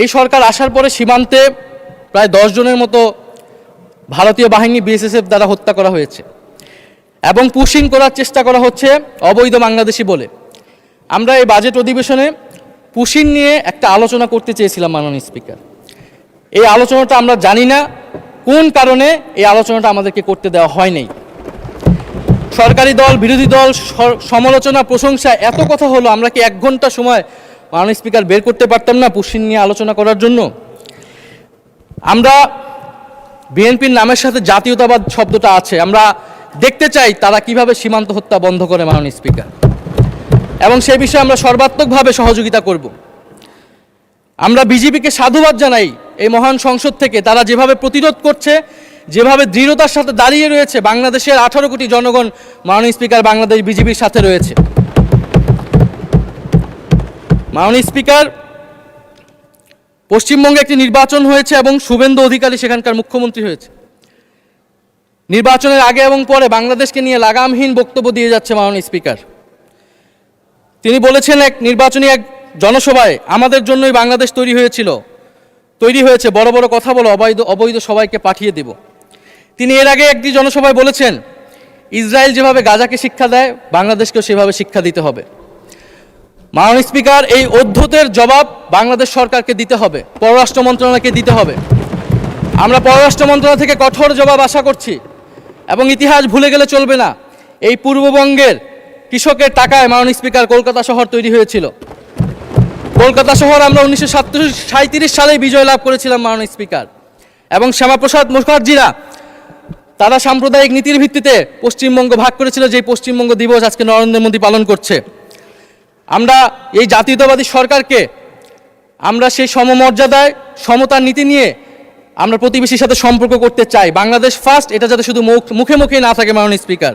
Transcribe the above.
এই সরকার আসার পরে সীমান্তে প্রায় 10 জনের মতো ভারতীয় বাহিনী বিএসএফ দ্বারা হত্যা করা হয়েছে এবং পুশিং করার চেষ্টা করা হচ্ছে অবৈধ বাংলাদেশি বলে। আমরা এই বাজেট অধিবেশনে পুশিং নিয়ে একটা আলোচনা করতে চেয়েছিলাম মাননীয় স্পিকার। এই আলোচনাটা আমরা জানি না কোন কারণে এই আলোচনাটা আমাদেরকে করতে দেওয়া হয়নি। সরকারি দল, বিরোধী দল, সমালোচনা, প্রশংসা, এত কথা হলো, আমরা কি 1 ঘন্টা সময় মাননীয় স্পিকার বের করতে পারতাম না পুশিং নিয়ে আলোচনা করার জন্য? আমরা বিএনপির নামের সাথে জাতীয়তাবাদ শব্দটা আছে, আমরা দেখতে চাই তারা কিভাবে সীমান্ত হত্যা বন্ধ করে মাননীয় স্পিকার, এবং সেই বিষয়ে আমরা সর্বাত্মকভাবে সহযোগিতা করব। আমরা বিজেপিকে সাধুবাদ জানাই এই মহান সংসদ থেকে, তারা যেভাবে প্রতিরোধ করছে, যেভাবে দৃঢ়তার সাথে দাঁড়িয়ে রয়েছে। বাংলাদেশের 18 কোটি জনগণ মাননীয় স্পিকার বাংলাদেশ বিজেপির সাথে রয়েছে। মাননীয় স্পিকার, পশ্চিমবঙ্গে একটি নির্বাচন হয়েছে এবং শুভেন্দু অধিকারী সেখানকার মুখ্যমন্ত্রী হয়েছে। নির্বাচনের আগে এবং পরে বাংলাদেশকে নিয়ে লাগামহীন বক্তব্য দিয়ে যাচ্ছে মাননীয় স্পিকার। তিনি বলেছেন নির্বাচনী এক জনসভায়, আমাদের জন্যই বাংলাদেশ তৈরি হয়েছে, বড় বড় কথা বলো, অবৈধ সবাইকে পাঠিয়ে দেব। তিনি এর আগে একটি জনসভায় বলেছেন, ইসরায়েল যেভাবে গাজাকে শিক্ষা দেয়, বাংলাদেশকেও সেভাবে শিক্ষা দিতে হবে। মাননীয় স্পিকার, এই অধ্যতের জবাব বাংলাদেশ সরকারকে দিতে হবে, পররাষ্ট্র মন্ত্রণালয়কে দিতে হবে। আমরা পররাষ্ট্র মন্ত্রণালয় থেকে কঠোর জবাব আশা করছি, এবং ইতিহাস ভুলে গেলে চলবে না। এই পূর্ববঙ্গের কৃষকের টাকায় মাননীয় স্পিকার কলকাতা শহর তৈরি হয়েছিল। কলকাতা শহর আমরা 1937 সালে বিজয় লাভ করেছিলাম মাননীয় স্পিকার, এবং শ্যামাপ্রসাদ মুখার্জিরা তারা সাম্প্রদায়িক নীতির ভিত্তিতে পশ্চিমবঙ্গ ভাগ করেছিল, যে পশ্চিমবঙ্গ দিবস আজকে নরেন্দ্র মোদী পালন করছে। আমরা এই জাতীয়তাবাদী সরকারকে আমরা সেই সমমর্যাদায় সমতার নীতি নিয়ে আমরা প্রতিবেশীর সাথে সম্পর্ক করতে চাই। বাংলাদেশ ফার্স্ট, এটা যাতে শুধু মুখে মুখে না থাকে মাননীয় স্পিকার।